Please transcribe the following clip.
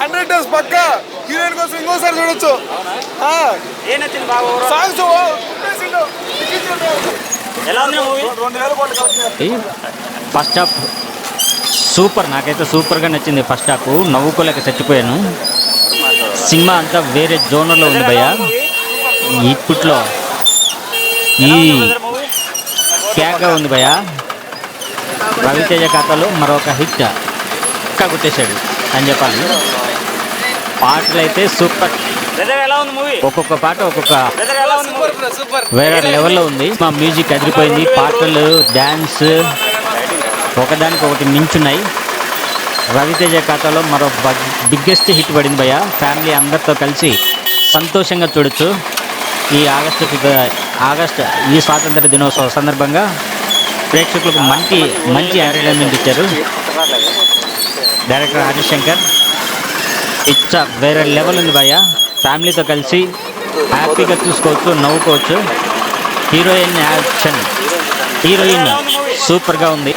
100 days పక్క heroine కోసం ఇంకోసారి చూడొచ్చు. సాంగ్స్ ఫస్ట్ హాఫ్ సూపర్, నాకైతే సూపర్గా నచ్చింది. ఫస్ట్ హాఫ్ నవ్వుకోలేక చచ్చిపోయాను. సినిమా అంతా వేరే జోనర్లో ఉంది భయ్య. ఇప్పట్లో ఈ క్యాక్గా ఉంది భయ్య. రవితేజ ఖాతాలో మరొక హిట్ కొట్టేశాడు అని చెప్పాలి. పాటలు అయితే సూపర్, ఒక్కొక్క పాట ఒక్కొక్క వేరే లెవెల్లో ఉంది. మా మ్యూజిక్ అదిరిపోయింది. పాటలు, డ్యాన్స్ ఒకదానికి ఒకటి మించున్నాయి. రవితేజ ఖాతాలో మరో బిగ్గెస్ట్ హిట్ పడింది భయ్య. ఫ్యామిలీ అందరితో కలిసి సంతోషంగా చూడొచ్చు. ఈ ఆగస్టు ఈ స్వాతంత్ర దినోత్సవ సందర్భంగా ప్రేక్షకులకు మంచి ఎంటర్టైన్మెంట్ ఇచ్చారు డైరెక్టర్ హరిశంకర్. ఇట్స్ వేరే లెవెల్ ఉంది భయ్య. ఫ్యామిలీతో కలిసి హ్యాపీగా చూసుకోవచ్చు, నవ్వుకోవచ్చు. హీరోయిన్ సూపర్గా ఉంది.